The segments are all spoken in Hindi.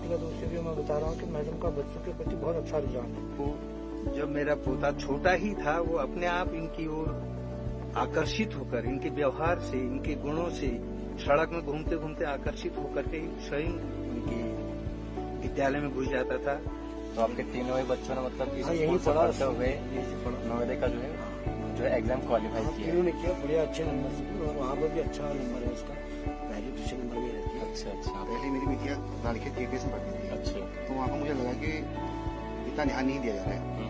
व्यक्तिगत रूप से भी मैं बता रहा हूँ कि मैडम का बच्चों के प्रति बहुत अच्छा रुझान है। वो जब मेरा पोता छोटा ही था वो अपने आप इनकी ओर आकर्षित होकर, इनके व्यवहार से, इनके गुणों से सड़क में घूमते घूमते आकर्षित होकर के स्वयं इनके विद्यालय में घुस जाता था। तो आपके तीनों ही बच्चों ने मतलब इस यही स्कूल से पढ़ा पढ़ते हुए नवोदय का जो है एग्जाम क्वालिफाई किया। तीनों ने किया, बढ़िया अच्छे नंबर से, और वहाँ पर भी अच्छा नंबर है उसका, पहले दूसरे नंबर में रहती है। अच्छा। पहले मेरी बिटिया रानीखेत केपीएस में पढ़ती थी। अच्छा। तो वहाँ पर मुझे लगा कि इतना ध्यान नहीं दिया जा रहा है।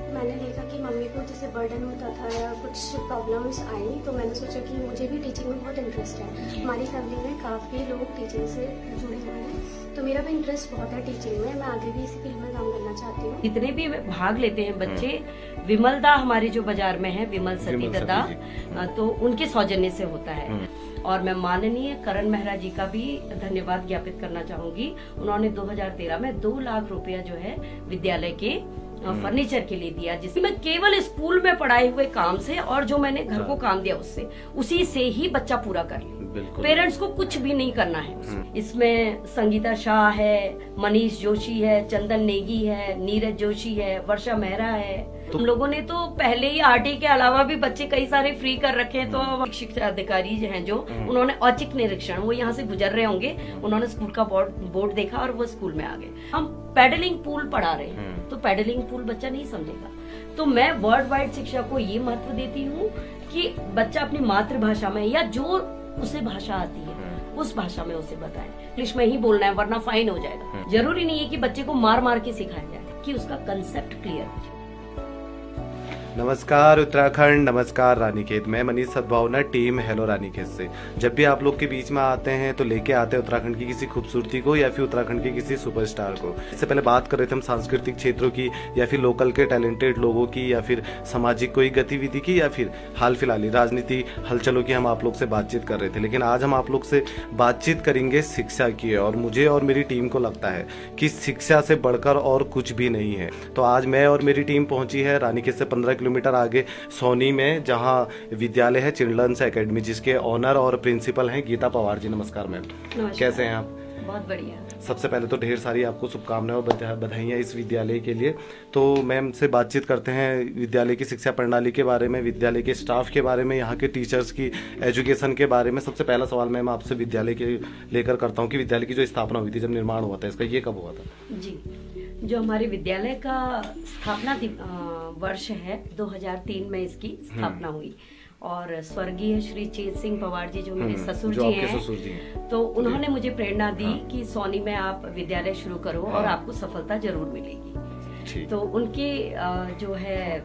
मैंने देखा कि मम्मी को जैसे बर्डन होता था या कुछ प्रॉब्लम्स आई, तो मैंने सोचा कि मुझे भी टीचिंग में बहुत इंटरेस्ट है। हमारी फैमिली में काफ़ी लोग टीचिंग से जुड़े हुए हैं, तो मेरा भी इंटरेस्ट बहुत है टीचिंग में। मैं आगे भी इसी फील्ड में काम करना चाहती हूँ। जितने भी भाग लेते हैं बच्चे, विमलदा हमारे जो बाजार में है, विमल सती दत्ता, तो उनके सौजन्य से होता है। और मैं माननीय करण मेहरा जी का भी धन्यवाद ज्ञापित करना चाहूंगी। उन्होंने 2013 में 2 लाख रुपया जो है विद्यालय के फर्नीचर के लिए दिया, जिसमें मैं केवल स्कूल में पढ़ाए हुए काम से और जो मैंने घर को काम दिया उससे, उसी से ही बच्चा पूरा कर ले। पेरेंट्स को कुछ भी नहीं करना है। इसमें संगीता शाह है, मनीष जोशी है, चंदन नेगी है, नीरज जोशी है, वर्षा मेहरा है। तुम लोगों ने तो पहले ही आरटी के अलावा भी बच्चे कई सारे फ्री कर रखे हैं। तो शिक्षा अधिकारी हैं जो, उन्होंने औचक निरीक्षण, वो यहाँ से गुजर रहे होंगे, उन्होंने स्कूल का बोर्ड देखा और वो स्कूल में आ गए। हम पैडलिंग पूल पढ़ा रहे हैं, तो पैडलिंग पूल बच्चा नहीं समझेगा। तो मैं वर्ल्ड वाइड शिक्षा को ये महत्व देती हूँ कि बच्चा अपनी मातृभाषा में या जो उसे भाषा आती है उस भाषा में उसे बताएं। इंग्लिश में ही बोलना है वरना फाइन हो जाएगा। जरूरी नहीं है कि बच्चे को मार मार के सिखाया जाए, कि उसका कंसेप्ट क्लियर हो जाए। नमस्कार उत्तराखंड, नमस्कार रानीखेत। मैं मनीष सद्भावना, टीम हेलो रानीखेत से। जब भी आप लोग के बीच में आते हैं तो लेके आते हैं उत्तराखंड की किसी खूबसूरती को या फिर उत्तराखंड के किसी सुपरस्टार को। इससे पहले बात कर रहे थे हम सांस्कृतिक क्षेत्रों की या फिर लोकल के टैलेंटेड लोगों की या फिर सामाजिक कोई गतिविधि की या फिर हाल फिलहाल राजनीति हलचलों की हम आप लोग से बातचीत कर रहे थे। लेकिन आज हम आप लोग से बातचीत करेंगे शिक्षा की, और मुझे और मेरी टीम को लगता है कि शिक्षा से बढ़कर और कुछ भी नहीं है। तो आज मैं और मेरी टीम पहुंची है रानीखेत से 15 किलोमीटर आगे सोनी में, जहां विद्यालय है चिल्ड्रंस एकेडमी, जिसके ऑनर और प्रिंसिपल हैं गीता पवार जी। नमस्कार मैम, कैसे हैं आप? बहुत बढ़िया। सबसे पहले तो ढेर सारी आपको शुभकामनाएं और बधाइयां इस विद्यालय के लिए। तो मैम से बातचीत करते हैं विद्यालय की शिक्षा प्रणाली के बारे में, विद्यालय के स्टाफ के बारे में, यहाँ के टीचर्स की एजुकेशन के बारे में। सबसे पहला सवाल मैम आपसे विद्यालय के लेकर करता हूँ कि विद्यालय की जो स्थापना हुई थी, जब निर्माण हुआ था इसका, ये कब हुआ था? जी, जो हमारे विद्यालय का स्थापना वर्ष है 2003 में इसकी स्थापना हुई, और स्वर्गीय श्री चेत सिंह पवार जी जो मेरे ससुर जी हैं, तो उन्होंने मुझे प्रेरणा दी कि सोनी में आप विद्यालय शुरू करो और आपको सफलता जरूर मिलेगी। तो उनके जो है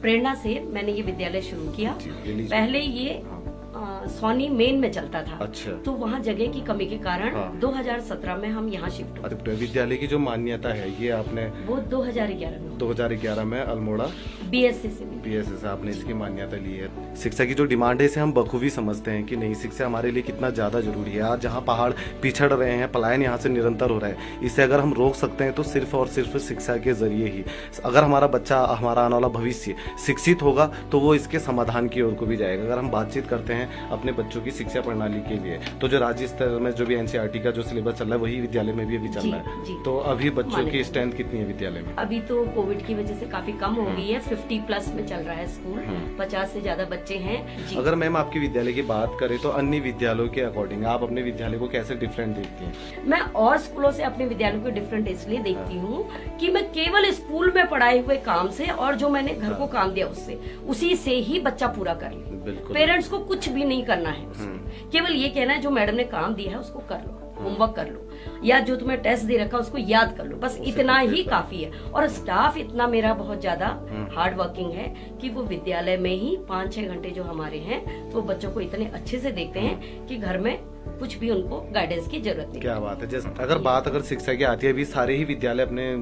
प्रेरणा से मैंने ये विद्यालय शुरू किया। पहले ये सोनी मेन में चलता था। अच्छा। तो वहाँ जगह की कमी के कारण 2017 में हम यहाँ शिफ्ट हुए। अच्छा, विद्यालय की जो मान्यता है ये आपने वो 2011 में अल्मोड़ा बीएससी से आपने इसकी मान्यता ली है। शिक्षा की जो डिमांड है इसे हम बखूबी समझते हैं कि नहीं, शिक्षा हमारे लिए कितना ज्यादा जरूरी है। आज जहाँ पहाड़ पिछड़ रहे हैं, पलायन यहाँ से निरंतर हो रहा है, इसे अगर हम रोक सकते हैं तो सिर्फ और सिर्फ शिक्षा के जरिए ही। अगर हमारा बच्चा, हमारा आने वाला भविष्य शिक्षित होगा तो वो इसके समाधान की ओर को भी जाएगा। अगर हम बातचीत करते हैं अपने बच्चों की शिक्षा प्रणाली के लिए, तो जो राज्य स्तर में जो भी एनसीईआरटी का जो सिलेबस चल रहा है वही विद्यालय में भी अभी चल रहा है। तो अभी बच्चों की स्ट्रेंथ कितनी है विद्यालय में? अभी तो कोविड की वजह से काफी कम हो गई है, 50+ में चल रहा है स्कूल, 50 से ज्यादा बच्चे हैं। अगर मैम आपके विद्यालय की बात करें तो अन्य विद्यालयों के अकॉर्डिंग आप अपने विद्यालय को कैसे डिफरेंट देखती हैं? मैं और स्कूलों से अपने विद्यालय को डिफरेंट इसलिए देखती हूँ कि मैं केवल स्कूल में पढ़ाए हुए काम से और जो मैंने घर को काम दिया उससे, उसी से ही बच्चा पूरा कर ले। पेरेंट्स को कुछ भी नहीं करना है, केवल ये कहना है जो मैडम ने काम दिया है उसको कर लो, होमवर्क कर लो, या जो तुम्हें टेस्ट दे रखा उसको याद कर लो, बस इतना ही काफी है। और स्टाफ इतना मेरा बहुत ज्यादा हार्ड वर्किंग है कि वो विद्यालय में ही 5-6 घंटे जो हमारे हैं तो बच्चों को इतने अच्छे से देखते हैं कि घर में कुछ भी उनको गाइडेंस की जरूरत नहीं। क्या बात है। जैसे अगर शिक्षा की आती है, अभी सारे ही विद्यालय अपने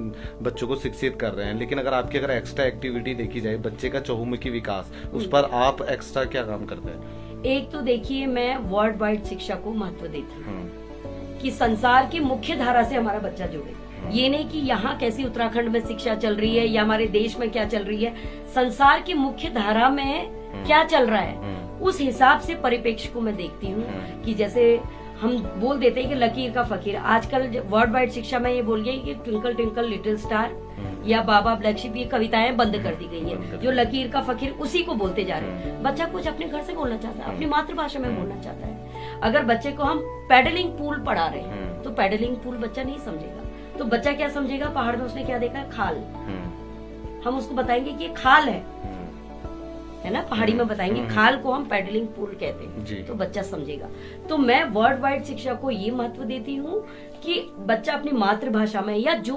बच्चों को शिक्षित कर रहे हैं, लेकिन अगर आपकी एक्स्ट्रा एक्टिविटी देखी जाए, बच्चे का चहुमुखी विकास, उस पर आप एक्स्ट्रा क्या काम करते हैं? एक तो देखिए, मैं वर्ल्ड वाइड शिक्षा को महत्व देती हूँ कि संसार की मुख्य धारा से हमारा बच्चा जुड़े। ये नहीं कि यहाँ कैसी उत्तराखंड में शिक्षा चल रही है या हमारे देश में क्या चल रही है, संसार की मुख्य धारा में क्या चल रहा है, उस हिसाब से परिप्रेक्ष्य को मैं देखती हूँ। कि जैसे हम बोल देते हैं कि लकीर का फकीर। आजकल वर्ल्ड वाइड शिक्षा में ये बोल गई कि ट्विंकल ट्विंकल लिटिल स्टार या बाबा ब्लैक शिप, ये कविताएं बंद कर दी गई है। जो लकीर का फकीर उसी को बोलते जा रहे हैं। बच्चा कुछ अपने घर से बोलना चाहता है, अपनी मातृभाषा में बोलना चाहता है। अगर बच्चे को हम पैडलिंग पूल पढ़ा रहे हैं तो पैडलिंग पूल बच्चा नहीं समझेगा, तो बच्चा क्या समझेगा? पहाड़ में उसने क्या देखा है? खाल। हम उसको बताएंगे कि ये खाल है ना, पहाड़ी में बताएंगे खाल को हम पैडलिंग पूल कहते हैं, तो बच्चा समझेगा। तो मैं वर्ल्ड वाइड शिक्षा को ये महत्व देती हूँ कि बच्चा अपनी मातृभाषा में या जो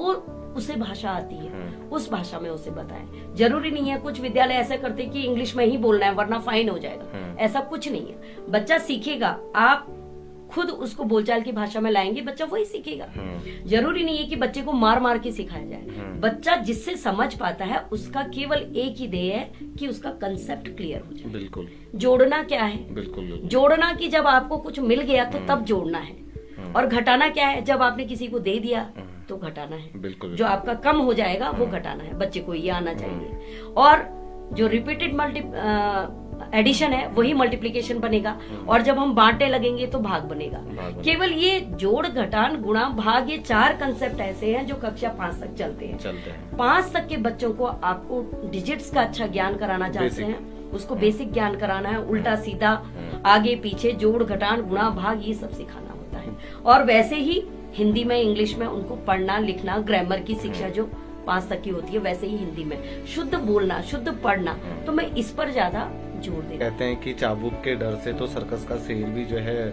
उसे भाषा आती है उस भाषा में उसे बताएं। जरूरी नहीं है, कुछ विद्यालय ऐसा करते कि इंग्लिश में ही बोलना है वरना फाइन हो जाएगा, ऐसा कुछ नहीं है। बच्चा सीखेगा, आप खुद उसको बोलचाल की भाषा में लाएंगे, बच्चा वही सीखेगा। जरूरी नहीं है कि बच्चे को मार मार के सिखाया जाए। बच्चा जिससे समझ पाता है उसका केवल एक ही ध्येय है कि उसका कंसेप्ट क्लियर हो जाए। बिल्कुल। जोड़ना क्या है? बिल्कुल। जोड़ना कि जब आपको कुछ मिल गया तो तब जोड़ना है, और घटाना क्या है? जब आपने किसी को दे दिया तो घटाना है। बिल्कुल। जो आपका कम हो जाएगा वो घटाना है। बच्चे को ये आना चाहिए। और जो रिपीटेड एडिशन है वही मल्टीप्लिकेशन बनेगा, और जब हम बांटने लगेंगे तो भाग बनेगा। केवल ये जोड़, घटान, गुणा, भाग, ये 4 कंसेप्ट ऐसे हैं जो कक्षा 5 तक चलते हैं। 5 तक के बच्चों को आपको डिजिट्स का अच्छा ज्ञान कराना चाहते हैं, उसको बेसिक ज्ञान कराना है, उल्टा सीधा, आगे पीछे, जोड़, घटान, गुणा, भाग, ये सब सिखाना होता है। और वैसे ही हिंदी में, इंग्लिश में उनको पढ़ना लिखना, ग्रामर की शिक्षा जो 5 तक की होती है, वैसे ही हिंदी में शुद्ध बोलना, शुद्ध पढ़ना। तो मैं इस पर ज्यादा जोर देती हूं। कहते हैं कि चाबुक के डर से तो सर्कस का शेर भी जो है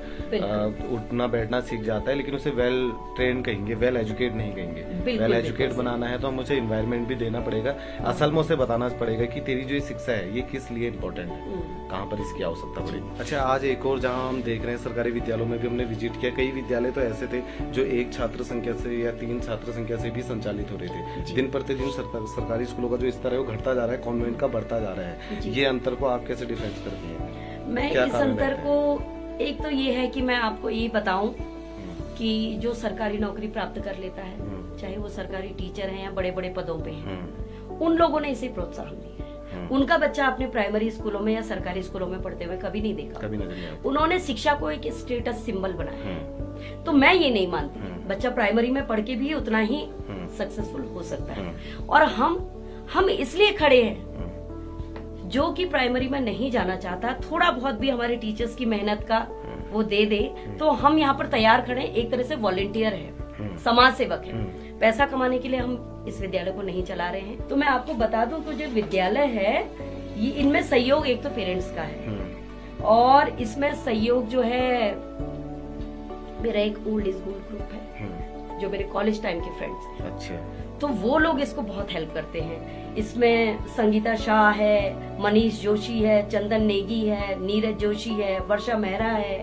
उठना बैठना सीख जाता है, लेकिन उसे वेल ट्रेन कहेंगे, वेल एजुकेट नहीं कहेंगे। वेल एजुकेट बनाना है तो हम उसे इन्वायरमेंट भी देना पड़ेगा। असल में उसे बताना पड़ेगा कि तेरी जो शिक्षा है ये किस लिए इम्पोर्टेंट है, कहाँ पर इसकी आवश्यकता पड़ेगी। अच्छा, आज एक और जहाँ हम देख रहे हैं सरकारी विद्यालयों में भी हमने विजिट किया, कई विद्यालय तो ऐसे थे जो 1 छात्र संख्या से या 3 छात्र संख्या से भी संचालित हो रहे थे। दिन प्रतिदिन सरकारी स्कूलों का जो स्तर है वो घटता जा रहा है, कॉन्वेंट का बढ़ता जा रहा है। ये अंतर को आप कैसे डिफेंस करती हैं? मैं इस अंतर को, एक तो ये है कि मैं आपको ये बताऊं कि जो सरकारी नौकरी प्राप्त कर लेता है, चाहे वो सरकारी टीचर हैं या बड़े बड़े पदों पे हैं, उन लोगों ने इसे प्रोत्साहन दिया है। उनका बच्चा अपने प्राइमरी स्कूलों में या सरकारी स्कूलों में पढ़ते हुए कभी नहीं देखा, कभी नहीं। उन्होंने शिक्षा को एक स्टेटस सिंबल बनाया। तो मैं ये नहीं मानती, बच्चा प्राइमरी में पढ़ के भी उतना ही सक्सेसफुल हो सकता है। और हम इसलिए खड़े हैं, जो कि प्राइमरी में नहीं जाना चाहता, थोड़ा बहुत भी हमारे टीचर्स की मेहनत का वो दे दे, तो हम यहाँ पर तैयार खड़े, एक तरह से वॉलेंटियर है, समाज सेवक है। पैसा कमाने के लिए हम इस विद्यालय को नहीं चला रहे हैं। तो मैं आपको बता दूं कि जो विद्यालय है, ये इनमें सहयोग एक तो पेरेंट्स का है, और इसमें सहयोग जो है, मेरा एक ओल्ड स्कूल ग्रुप है जो मेरे कॉलेज टाइम के फ्रेंड्स हैं। अच्छा। तो वो लोग इसको बहुत हेल्प करते हैं। इसमें संगीता शाह है, मनीष जोशी है, चंदन नेगी है, नीरज जोशी है, वर्षा मेहरा है,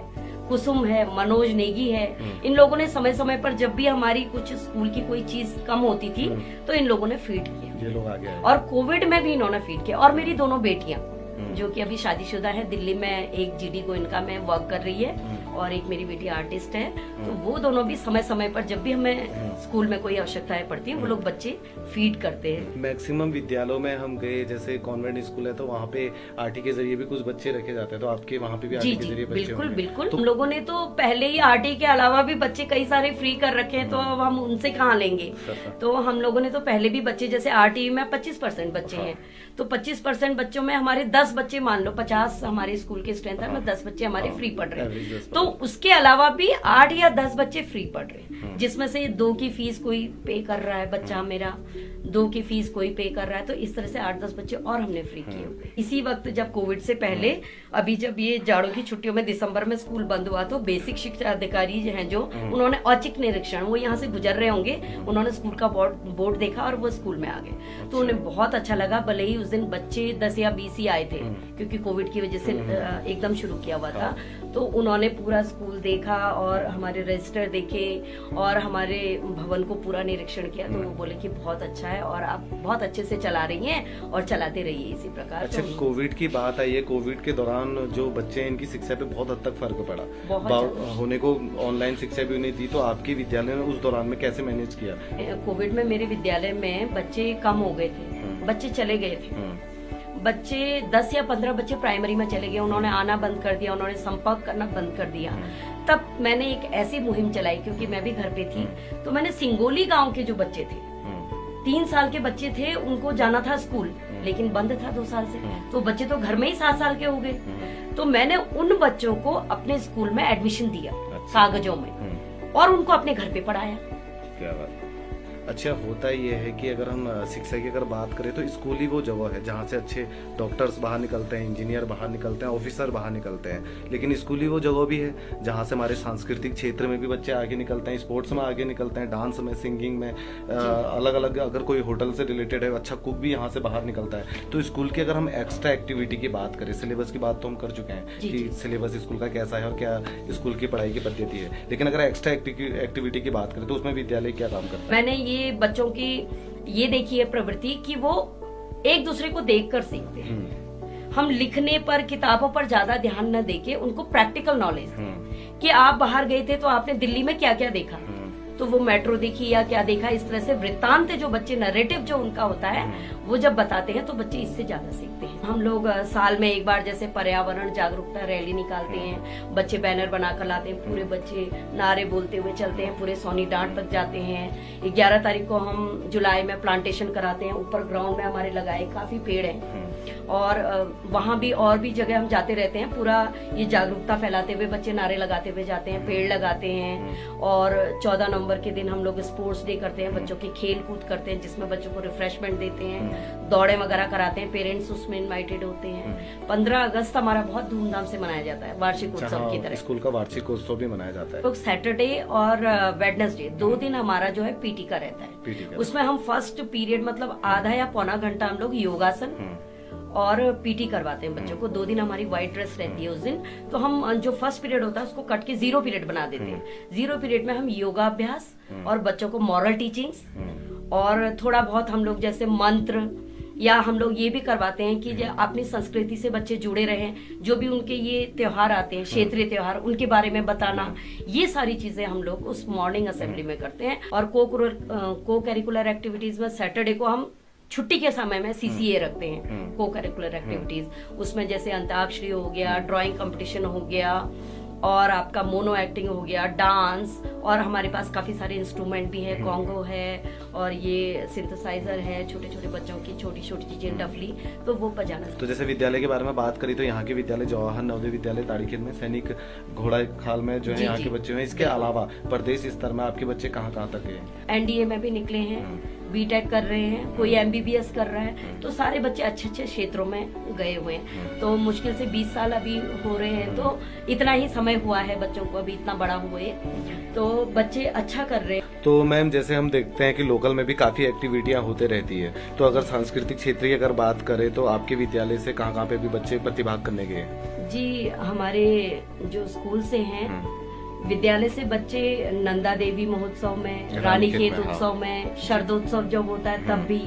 कुसुम है, मनोज नेगी है। इन लोगों ने समय समय पर जब भी हमारी कुछ स्कूल की कोई चीज कम होती थी तो इन लोगों ने फीड किया। ये लोग आगे आए। और कोविड में भी इन्होंने फीड किया। और मेरी दोनों बेटियां जो कि अभी शादीशुदा है, दिल्ली में एक जीडी गोयनका में वर्क कर रही है और एक मेरी बेटी आर्टिस्ट है। तो वो दोनों भी समय समय पर जब भी हमें स्कूल में कोई आवश्यकताएं पड़ती है, वो लोग बच्चे फीड करते हैं। मैक्सिमम विद्यालयों में हम गए, जैसे कॉन्वेंट स्कूल है तो वहाँ पे आरटी के जरिए भी कुछ बच्चे रखे जाते हैं, तो आपके वहाँ पे भी आरटी के जरिए बच्चे बिल्कुल बिल्कुल। हम लोगों ने तो पहले ही आरटी के अलावा भी बच्चे कई सारे फ्री कर रखे हैं, तो अब हम उनसे कहाँ लेंगे। तो हम लोगों ने तो पहले भी बच्चे, जैसे आरटी में 25% बच्चे हैं, तो 25% बच्चों में हमारे 10 बच्चे, मान लो 50 हमारे स्कूल के स्ट्रेंथ है, 10 बच्चे हमारे फ्री पढ़ रहे हैं। तो उसके अलावा भी 8 या 10 बच्चे फ्री पढ़ रहे हैं, जिसमें से 2 की फीस कोई पे कर रहा है बच्चा मेरा, 2 की फीस कोई पे कर रहा है। तो इस तरह से 8-10 बच्चे और हमने फ्री किए। इसी वक्त जब कोविड से पहले, अभी जब ये जाड़ों की छुट्टियों में दिसंबर में स्कूल बंद हुआ, तो बेसिक शिक्षा अधिकारी हैं जो, उन्होंने औचक निरीक्षण, वो यहाँ से गुजर रहे होंगे, उन्होंने स्कूल का बोर्ड देखा और वो स्कूल में आ गए। तो उन्हें बहुत अच्छा लगा। भले ही उस दिन बच्चे 10 या 20 ही आए थे, क्योंकि कोविड की वजह से एकदम शुरू किया हुआ था। तो उन्होंने पूरा स्कूल देखा और हमारे रजिस्टर देखे और हमारे भवन को पूरा निरीक्षण किया। तो वो बोले कि बहुत अच्छा है और आप बहुत अच्छे से चला रही हैं और चलाते रहिए इसी प्रकार। अच्छा, कोविड की बात आई है, कोविड के दौरान जो बच्चे हैं इनकी शिक्षा पे बहुत हद तक फर्क पड़ा, होने को ऑनलाइन शिक्षा भी नहीं दी, तो आपके विद्यालय ने उस दौरान में कैसे मैनेज किया? कोविड में मेरे विद्यालय में बच्चे कम हो गए थे, बच्चे चले गए थे, बच्चे 10 या 15 बच्चे प्राइमरी में चले गए, उन्होंने आना बंद कर दिया, उन्होंने संपर्क करना बंद कर दिया। तब मैंने एक ऐसी मुहिम चलाई, क्योंकि मैं भी घर पे थी, तो मैंने सिंगोली गांव के जो बच्चे थे, 3 साल के बच्चे थे, उनको जाना था स्कूल, लेकिन बंद था 2 साल से, तो बच्चे तो घर में ही 7 साल के हो गए। तो मैंने उन बच्चों को अपने स्कूल में एडमिशन दिया कागजों में, और उनको अपने घर पे पढ़ाया। क्या बात। अच्छा, होता ये है कि अगर हम शिक्षा की अगर बात करें तो स्कूल ही वो जगह है जहाँ से अच्छे डॉक्टर्स बाहर निकलते हैं, इंजीनियर बाहर निकलते हैं, ऑफिसर बाहर निकलते हैं। लेकिन स्कूल ही वो जगह भी है जहाँ से हमारे सांस्कृतिक क्षेत्र में भी बच्चे आगे निकलते हैं, स्पोर्ट्स में आगे निकलते हैं, डांस में, सिंगिंग में, अलग अलग, अगर कोई होटल से रिलेटेड है, अच्छा कुक भी यहाँ से बाहर निकलता है। तो स्कूल की अगर हम एक्स्ट्रा एक्टिविटी की बात करें, सिलेबस की बात तो हम कर चुके हैं कि सिलेबस स्कूल का कैसा है और क्या स्कूल की पढ़ाई की पद्धति है, लेकिन अगर एक्स्ट्रा एक्टिविटी की बात करें तो उसमें विद्यालय क्या काम करता है? मैंने ये बच्चों की ये देखी है प्रवृत्ति कि वो एक दूसरे को देखकर सीखते हैं। हम लिखने पर, किताबों पर ज्यादा ध्यान न देके उनको प्रैक्टिकल नॉलेज कि आप बाहर गए थे तो आपने दिल्ली में क्या क्या देखा, तो वो मेट्रो देखी या क्या देखा, इस तरह से वृत्तांत जो बच्चे, नरेटिव जो उनका होता है, वो जब बताते हैं तो बच्चे इससे ज्यादा सीखते हैं। हम लोग साल में एक बार जैसे पर्यावरण जागरूकता रैली निकालते हैं, बच्चे बैनर बनाकर लाते हैं, पूरे बच्चे नारे बोलते हुए चलते हैं, पूरे सोनी डांट तक जाते हैं। 11 तारीख को हम जुलाई में प्लांटेशन कराते हैं, ऊपर ग्राउंड में हमारे लगाए काफी पेड़ हैं, और वहाँ भी और भी जगह हम जाते रहते हैं, पूरा ये जागरूकता फैलाते हुए बच्चे नारे लगाते हुए जाते हैं, पेड़ लगाते हैं। और 14 नवंबर के दिन हम लोग स्पोर्ट्स डे करते हैं, बच्चों की खेल कूद करते हैं, जिसमें बच्चों को रिफ्रेशमेंट देते हैं, दौड़े वगैरह कराते हैं, पेरेंट्स उसमें इनवाइटेड होते हैं। 15 अगस्त हमारा बहुत धूमधाम से मनाया जाता है, वार्षिक उत्सव की तरह। स्कूल का वार्षिक उत्सव भी मनाया जाता है। तो सैटरडे और वेडनेसडे 2 दिन हमारा जो है पीटी का रहता है। उसमें हम फर्स्ट पीरियड मतलब आधा या पौना घंटा हम लोग योगासन और पीटी करवाते हैं बच्चों को। 2 दिन हमारी व्हाइट ड्रेस रहती है उस दिन, तो हम जो फर्स्ट पीरियड होता है उसको कट के 0 पीरियड बना देते हैं। 0 पीरियड में हम योगाभ्यास और बच्चों को मॉरल टीचिंग्स और थोड़ा बहुत हम लोग जैसे मंत्र, या हम लोग ये भी करवाते हैं कि अपनी संस्कृति से बच्चे जुड़े रहें, जो भी उनके ये त्योहार आते हैं, क्षेत्रीय त्योहार, उनके बारे में बताना, ये सारी चीजें हम लोग उस मॉर्निंग असेंबली में करते हैं। और को करिकुलर एक्टिविटीज में सैटरडे को हम छुट्टी के समय में CCA रखते हैं, को करिकुलर एक्टिविटीज। उसमें जैसे अंताक्षरी हो गया, ड्राइंग कंपटीशन हो गया, और आपका मोनो एक्टिंग हो गया, डांस, और हमारे पास काफी सारे इंस्ट्रूमेंट भी है, कॉन्गो है और ये सिंथेसाइजर है, छोटे छोटे बच्चों की छोटी छोटी चीजें, डफली, तो वो बजाना। तो जैसे विद्यालय के बारे में बात करी तो यहाँ के विद्यालय जवाहर नवोदय विद्यालय ताड़ीखेत में, सैनिक घोड़ा खाल में जो है यहाँ के बच्चे हैं। इसके अलावा प्रदेश स्तर में आपके बच्चे कहाँ कहाँ तक है? NDA में भी निकले हैं, BTech कर रहे हैं, कोई MBBS कर रहा है, तो सारे बच्चे अच्छे अच्छे क्षेत्रों में गए हुए हैं। तो मुश्किल से 20 साल अभी हो रहे हैं, तो इतना ही समय हुआ है बच्चों को, अभी इतना बड़ा हुए, तो बच्चे अच्छा कर रहे हैं। तो मैम जैसे हम देखते हैं कि लोकल में भी काफी एक्टिविटियां होते रहती है, तो अगर सांस्कृतिक क्षेत्र की अगर बात करें तो आपके विद्यालय से कहाँ कहाँ पे भी बच्चे प्रतिभाग करने गए? जी, हमारे जो स्कूल से हैं, विद्यालय से बच्चे नंदा देवी महोत्सव में, रानीखेत उत्सव में, शरदोत्सव जब होता है तब भी,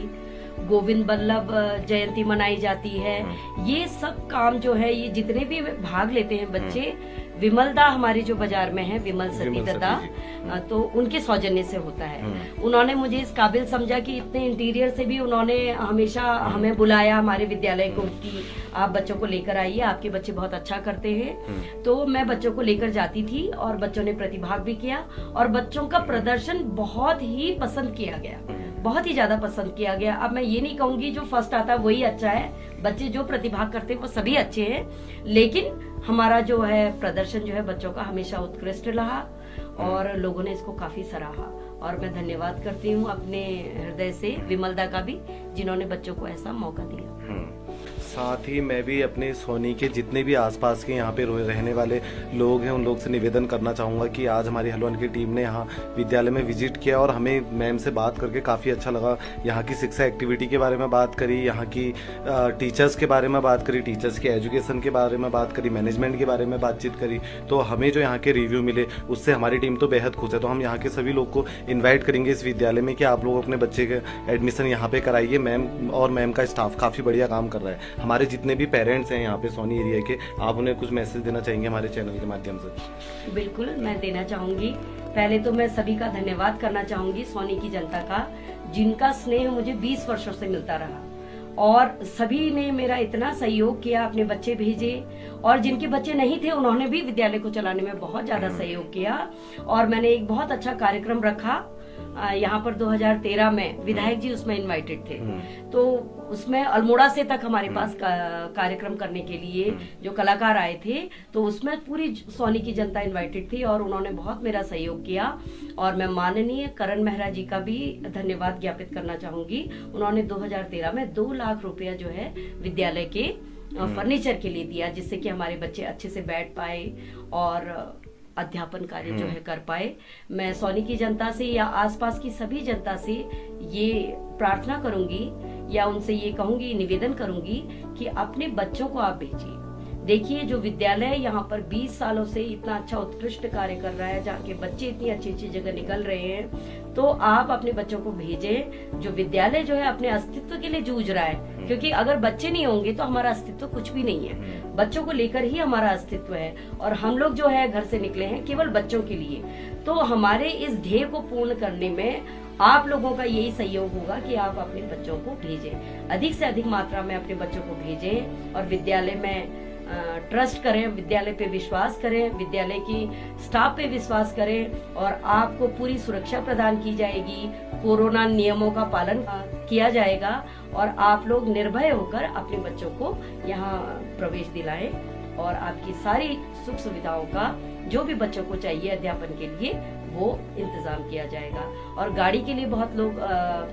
गोविंद बल्लभ जयंती मनाई जाती है, ये सब काम जो है, ये जितने भी भाग लेते हैं बच्चे, विमलदा हमारी जो बाजार में है, विमल सती दत्ता, तो उनके सौजन्य से होता है। उन्होंने मुझे इस काबिल समझा कि इतने इंटीरियर से भी उन्होंने हमेशा हमें बुलाया हमारे विद्यालय को कि आप बच्चों को लेकर आइए, आपके बच्चे बहुत अच्छा करते हैं। तो मैं बच्चों को लेकर जाती थी और बच्चों ने प्रतिभाग भी किया, और बच्चों का प्रदर्शन बहुत ही पसंद किया गया, बहुत ही ज्यादा पसंद किया गया। अब मैं ये नहीं कहूंगी जो फर्स्ट आता है वही अच्छा है, बच्चे जो प्रतिभाग करते हैं वो सभी अच्छे हैं, लेकिन हमारा जो है प्रदर्शन जो है बच्चों का हमेशा उत्कृष्ट रहा और लोगों ने इसको काफी सराहा। और मैं धन्यवाद करती हूँ अपने हृदय से विमलदा का भी, जिन्होंने बच्चों को ऐसा मौका दिया। साथ ही मैं भी अपने सोनी के जितने भी आसपास के यहाँ पे रहने वाले लोग हैं उन लोग से निवेदन करना चाहूँगा कि आज हमारी हेलो की टीम ने यहाँ विद्यालय में विजिट किया और हमें मैम से बात करके काफ़ी अच्छा लगा। यहाँ की शिक्षा एक्टिविटी के बारे में बात करी, यहाँ की टीचर्स के बारे में बात करी, टीचर्स के एजुकेशन के बारे में बात करी, मैनेजमेंट के बारे में बातचीत करी, तो हमें जो यहाँ के रिव्यू मिले उससे हमारी टीम तो बेहद खुश है। तो हम यहाँ के सभी लोग को इन्वाइट करेंगे इस विद्यालय में कि आप लोग अपने बच्चे के एडमिशन यहाँ पे कराइए। मैम और मैम का स्टाफ काफ़ी बढ़िया काम कर रहा है। हमारे जितने भी पेरेंट्स हैं यहाँ पे सोनी एरिया के, आप उन्हें कुछ मैसेज देना चाहेंगे हमारे चैनल के माध्यम से? बिल्कुल, मैं देना चाहूंगी। पहले तो मैं सभी का धन्यवाद करना चाहूंगी, सोनी की जनता का, जिनका स्नेह मुझे 20 वर्षों से मिलता रहा और सभी ने मेरा इतना सहयोग किया, अपने बच्चे भेजे, और जिनके बच्चे नहीं थे उन्होंने भी विद्यालय को चलाने में बहुत ज्यादा सहयोग किया। और मैंने एक बहुत अच्छा कार्यक्रम रखा यहाँ पर 2013 में, विधायक जी उसमें इनवाइटेड थे, तो उसमें अल्मोड़ा से तक हमारे पास कार्यक्रम करने के लिए जो कलाकार आए थे, तो उसमें पूरी सोनी की जनता इनवाइटेड थी और उन्होंने बहुत मेरा सहयोग किया। और मैं माननीय करण मेहरा जी का भी धन्यवाद ज्ञापित करना चाहूंगी। उन्होंने 2013 में 2 लाख रुपया जो है विद्यालय के फर्नीचर के लिए दिया, जिससे कि हमारे बच्चे अच्छे से बैठ पाए और अध्यापन कार्य जो है कर पाए। मैं सोनी की जनता से या आसपास की सभी जनता से ये प्रार्थना करूंगी या उनसे ये कहूंगी, निवेदन करूंगी कि अपने बच्चों को आप भेजिए। देखिए, जो विद्यालय यहाँ पर 20 सालों से इतना अच्छा उत्कृष्ट कार्य कर रहा है, जहाँ के बच्चे इतनी अच्छी अच्छी जगह निकल रहे हैं, तो आप अपने बच्चों को भेजें। जो विद्यालय जो है अपने अस्तित्व के लिए जूझ रहा है, क्योंकि अगर बच्चे नहीं होंगे तो हमारा अस्तित्व कुछ भी नहीं है। बच्चों को लेकर ही हमारा अस्तित्व है, और हम लोग जो है घर से निकले हैं केवल बच्चों के लिए। तो हमारे इस ध्येय को पूर्ण करने में आप लोगों का यही सहयोग होगा कि आप अपने बच्चों को भेजें, अधिक से अधिक मात्रा में अपने बच्चों को भेजें, और विद्यालय में ट्रस्ट करें, विद्यालय पे विश्वास करें, विद्यालय की स्टाफ पे विश्वास करें, और आपको पूरी सुरक्षा प्रदान की जाएगी, कोरोना नियमों का पालन किया जाएगा, और आप लोग निर्भय होकर अपने बच्चों को यहाँ प्रवेश दिलाएं, और आपकी सारी सुख सुविधाओं का जो भी बच्चों को चाहिए अध्यापन के लिए वो इंतजाम किया जाएगा। और गाड़ी के लिए बहुत लोग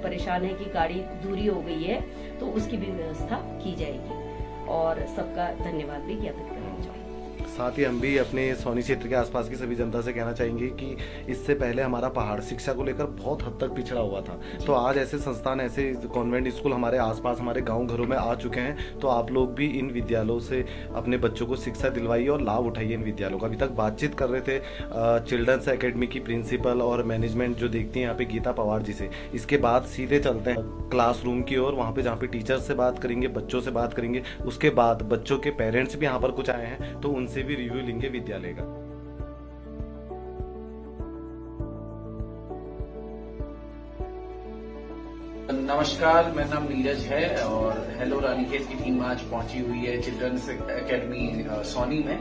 परेशान हैं कि गाड़ी दूरी हो गई है, तो उसकी भी व्यवस्था की जाएगी, और सबका धन्यवाद भी ज्ञापित करना चाहूँगी। साथ ही हम भी अपने सोनी क्षेत्र के आसपास की सभी जनता से कहना चाहेंगे कि इससे पहले हमारा पहाड़ शिक्षा को लेकर बहुत हद तक पिछड़ा हुआ था, तो आज ऐसे संस्थान, ऐसे कॉन्वेंट स्कूल हमारे आसपास, हमारे गांव घरों में आ चुके हैं। तो आप लोग भी इन विद्यालयों से अपने बच्चों को शिक्षा दिलवाइए और लाभ उठाइए इन विद्यालयों का। अभी तक बातचीत कर रहे थे चिल्ड्रंस एकेडमी की प्रिंसिपल और मैनेजमेंट जो देखती है यहाँ पे, गीता पवार जी से। इसके बाद सीधे चलते हैं क्लासरूम की ओर, वहाँ पे जहाँ पे टीचर्स से बात करेंगे, बच्चों से बात करेंगे। उसके बाद बच्चों के पेरेंट्स भी यहाँ पर कुछ आए हैं, तो उनसे भी रिव्यू लेंगे विद्यालय का। नमस्कार, मेरा नाम नीरज है और हेलो रानीखेत की टीम आज पहुंची हुई है चिल्ड्रंस एकेडमी सोनी में।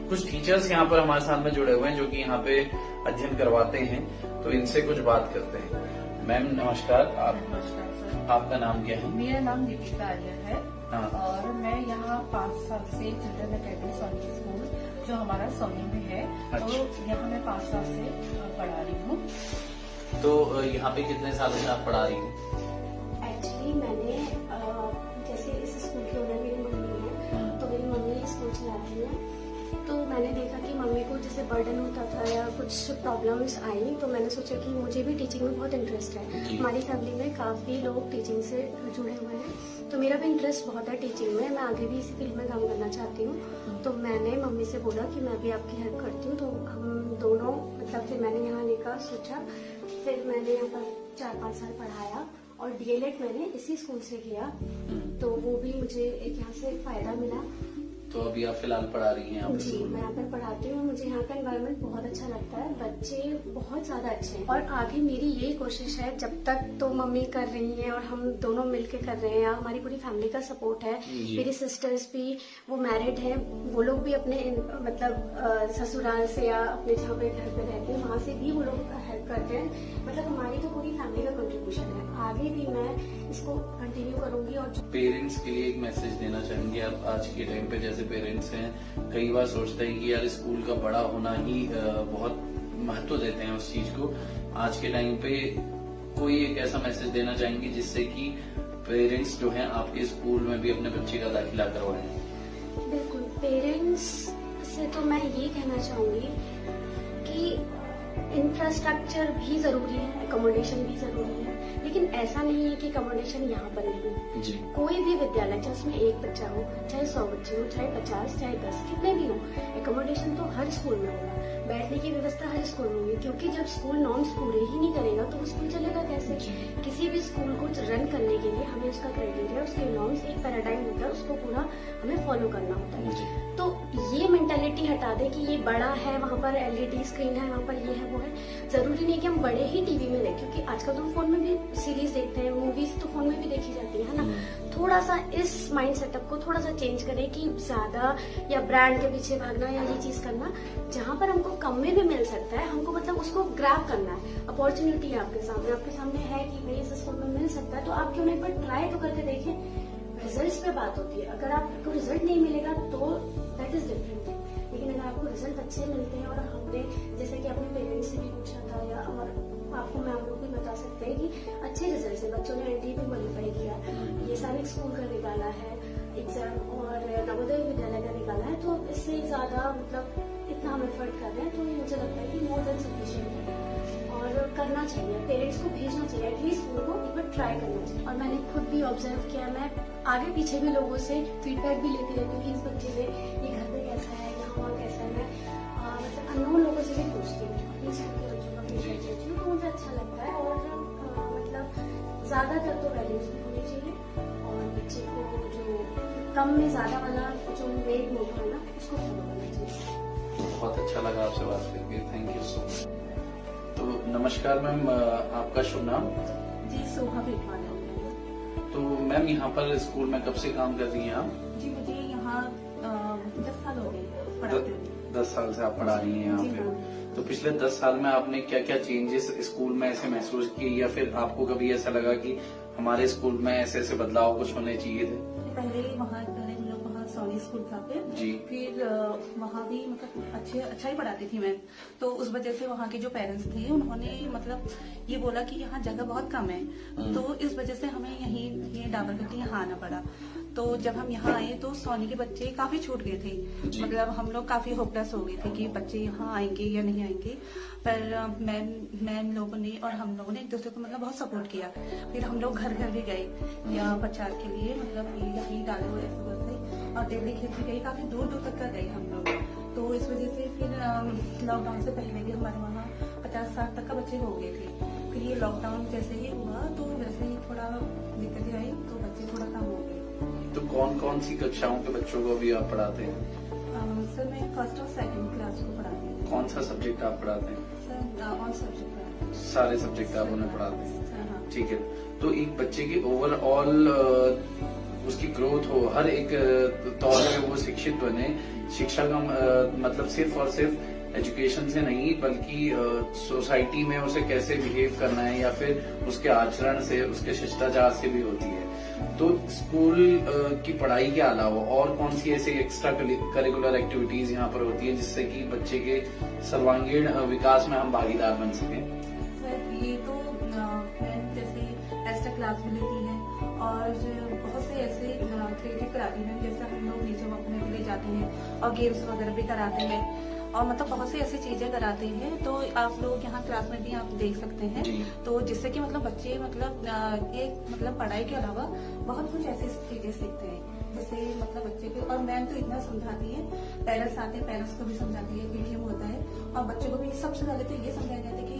कुछ टीचर्स यहाँ पर हमारे साथ में जुड़े हुए हैं जो कि यहाँ पे अध्ययन करवाते हैं, तो इनसे कुछ बात करते हैं। मैम नमस्कार, आपका नाम क्या है? मेरा नाम दीपिका आर्य है। हाँ। और मैं यहाँ 5 साल से चिल्ड्रन एकेडमी सोनी स्कूल जो हमारा सोनी में है, अच्छा। तो यहाँ मैं 5 साल से पढ़ा रही हूँ। तो यहाँ पे कितने सालों से आप पढ़ा रही हैं? एक्चुअली मैंने जैसे इस स्कूल की ओनर मेरी मम्मी है, तो मेरी मम्मी स्कूल चलाती है, तो मैंने देखा कि मम्मी को जैसे बर्डन होता था या कुछ प्रॉब्लम्स आई, तो मैंने सोचा कि मुझे भी टीचिंग में बहुत इंटरेस्ट है। हमारी फैमिली में काफ़ी लोग टीचिंग से जुड़े हुए हैं, तो मेरा भी इंटरेस्ट बहुत है टीचिंग में। मैं आगे भी इसी फील्ड में काम करना चाहती हूँ, तो मैंने मम्मी से बोला कि मैं भी आपकी हेल्प करती हूँ। तो हम दोनों मतलब फिर मैंने यहाँ आने का सोचा, फिर मैंने यहाँ पर 4-5 साल पढ़ाया, और डीएलएड मैंने इसी स्कूल से किया, तो वो भी मुझे एक यहाँ से फायदा मिला। तो अभी आप फिलहाल पढ़ा रही हैं यहाँ पे? जी, मैं यहाँ पर पढ़ाती हूँ। मुझे यहाँ का एनवायरनमेंट बहुत अच्छा लगता है, बच्चे बहुत ज्यादा अच्छे हैं, और आगे मेरी यही कोशिश है, जब तक तो मम्मी कर रही हैं और हम दोनों मिलके कर रहे हैं, हमारी पूरी फैमिली का सपोर्ट है। मेरी सिस्टर्स भी वो मैरिड हैं, वो लोग भी अपने मतलब ससुराल से या अपने जहाँ पे घर पे रहते हैं वहाँ से भी वो लोग हेल्प करते हैं। मतलब हमारी तो पूरी फैमिली का कंट्रीब्यूशन है। आगे भी मैं इसको कंटिन्यू करूंगी। और पेरेंट्स के लिए एक मैसेज देना चाहेंगे आप? आज के टाइम पे जैसे पेरेंट्स हैं, कई बार सोचते हैं कि यार स्कूल का बड़ा होना ही बहुत महत्व देते हैं उस चीज को। आज के टाइम पे कोई एक ऐसा मैसेज देना चाहेंगे जिससे कि पेरेंट्स जो हैं आपके स्कूल में भी अपने बच्चे का दाखिला करवाएं? बिल्कुल, पेरेंट्स से तो मैं ये कहना चाहूंगी कि इंफ्रास्ट्रक्चर भी जरूरी है, एकोमोडेशन भी जरूरी है, लेकिन ऐसा नहीं है कि एकोमोडेशन यहाँ पर नहीं है। कोई भी विद्यालय चाहे उसमें 1 बच्चा हो, चाहे 100 बच्चे हो, चाहे 50, चाहे 10, कितने भी हो, एकोमोडेशन तो हर स्कूल में होगा। बैठने की व्यवस्था हर स्कूल में होगी, क्योंकि जब स्कूल नॉर्म्स पूरे ही नहीं करेगा तो वो स्कूल चलेगा कैसे? किसी भी स्कूल को रन करने के लिए हमें उसका क्राइटेरिया, उसके नॉर्म्स, एक पैराडाइम होता है, उसको पूरा हमें फॉलो करना होता है। तो ये मेंटालिटी हटा दे कि ये बड़ा है, वहाँ पर एलईडी स्क्रीन है, वहाँ पर ये है वो है। जरूरी नहीं कि हम बड़े ही टीवी में देखें, क्योंकि आजकल तो हम फोन में भी सीरीज देखते हैं, मूवीज तो फोन में भी देखी जाती है ना। थोड़ा सा इस माइंड सेटअप को थोड़ा सा चेंज करें कि ज्यादा या ब्रांड के पीछे भागना या ये चीज करना, जहाँ पर हमको कम में भी मिल सकता है, हमको मतलब उसको ग्रैब करना है। अपॉर्चुनिटी है आपके सामने है कि भाई इस स्कूल में मिल सकता है, तो आप क्यों नहीं पर ट्राई तो करके देखें। रिजल्ट्स पे बात होती है, अगर आपको रिजल्ट नहीं मिलेगा तो दैट इज डिफरेंट थिंग, लेकिन अगर आपको रिजल्ट अच्छे मिलते हैं, और हमने जैसे कि अपने पेरेंट्स से भी पूछा था, या और आपको मैम लोग भी बता सकते हैं कि अच्छे रिजल्ट है, बच्चों ने एनटी भी क्वालिफाई किया, ये सैनिक स्कूल का निकाला है एग्जाम, और नवोदय विद्यालय का निकाला है, तो इससे ज्यादा मतलब इतना हम एफर्ट कर रहे हैं, तो मुझे लगता है कि मोर देन सफिशिएंट है, और करना चाहिए, पेरेंट्स को भेजना चाहिए, एटलीस्ट उनको एक बार ट्राई करना चाहिए। और मैंने खुद भी ऑब्जर्व किया, मैं आगे पीछे भी लोगों से फीडबैक भी लेती रहती हूँ कि इस बच्चे से ये घर पे कैसा है, यहाँ वहाँ कैसा है। मैं मतलब अननोन लोगों से भी पूछती हूँ, अपने स्कूल के बच्चों का फीडबैक लेती हूँ, तो मुझे अच्छा लगता है। और मतलब ज्यादातर तो वैल्यूज भी होनी चाहिए, और बच्चे को जो कम में ज्यादा वाला जो मेड मोटो है ना, उसको फॉलो करना चाहिए। बहुत अच्छा लगा आपसे बात करके, थैंक यू सो मच। तो नमस्कार मैम, आपका शुभ नाम? जी, सोहा बेटवाल। तो मैम यहाँ पर स्कूल में कब से काम कर रही हैं आप? जी, मुझे यहाँ 10 साल हो गए पढ़ाते हुए। 10 साल से आप पढ़ा रही हैं यहाँ पे। तो पिछले 10 साल में आपने क्या क्या चेंजेस स्कूल में ऐसे महसूस किए, या फिर आपको कभी ऐसा लगा कि हमारे स्कूल में ऐसे ऐसे बदलाव कुछ होने चाहिए थे? पहले हम लोग वहाँ सोनी स्कूल था जी। फिर वहाँ भी मतलब अच्छा ही पढ़ाती थी मैं, तो उस वजह से वहाँ के जो पेरेंट्स थे उन्होंने मतलब ये बोला कि यहाँ जगह बहुत कम है, तो इस वजह से हमें यहीं ये डाबरगट्टी यहाँ आना पड़ा। तो जब हम यहाँ आए तो सोनी के बच्चे काफी छूट गए थे, मतलब हम लोग काफी होपलेस हो गए थे कि बच्चे यहाँ आएंगे या नहीं आएंगे, पर मैम लोगों ने और हम लोगों ने एक दूसरे को मतलब बहुत सपोर्ट किया। फिर हम लोग घर घर भी गए या प्रचार के लिए, मतलब यहीं डाले हुए ऐसे और डेली खेत भी गई, काफी दूर दूर तक का गए हम लोग। तो इस वजह से फिर लॉकडाउन से पहले भी हमारे वहाँ 50-60 तक का बच्चे हो गए थे। फिर ये लॉकडाउन जैसे ही हुआ तो वैसे ही थोड़ा दिक्कतें आई, तो बच्चे थोड़ा कम हो गए। तो कौन कौन सी कक्षाओं के बच्चों को अभी आप पढ़ाते हैं? सर मैं 1st और 2nd क्लास को पढ़ाती हूँ। कौन सा सब्जेक्ट आप पढ़ाते हैं? सर ऑल सब्जेक्ट पढ़ाती हूँ। सारे सब्जेक्ट आप उन्हें पढ़ाते हैं? हाँ। ठीक है। तो एक बच्चे की ओवरऑल उसकी ग्रोथ हो, हर एक तौर पे वो शिक्षित बने, शिक्षा का मतलब सिर्फ और सिर्फ एजुकेशन से नहीं, बल्कि सोसाइटी में उसे कैसे बिहेव करना है, या फिर उसके आचरण से, उसके शिष्टाचार से भी होती है। तो स्कूल की पढ़ाई के अलावा और कौन सी ऐसी एक्स्ट्रा करिकुलर एक्टिविटीज यहाँ पर होती है जिससे कि बच्चे के सर्वांगीण विकास में हम भागीदार बन सकें? सर ये तो जैसे एक्स्ट्रा क्लास भी लेती है, और बहुत से ऐसे क्रिएटिव कराती हैं, जैसे हम लोग नीचे वॉक में ले जाते हैं और गेम्स वगैरह भी कराते हैं, और मतलब बहुत सी ऐसी चीजें कराते हैं। तो आप लोग यहाँ क्लास में भी आप देख सकते हैं, तो जिससे कि मतलब बच्चे मतलब एक मतलब पढ़ाई के अलावा बहुत कुछ ऐसी चीजें सीखते हैं, जिससे मतलब बच्चे को, और मैम तो इतना समझाती है, पेरेंट्स आते हैं पेरेंट्स को भी समझाती है पीटीएम होता है, और बच्चों को भी सबसे पहले तो ये समझाया जाता है कि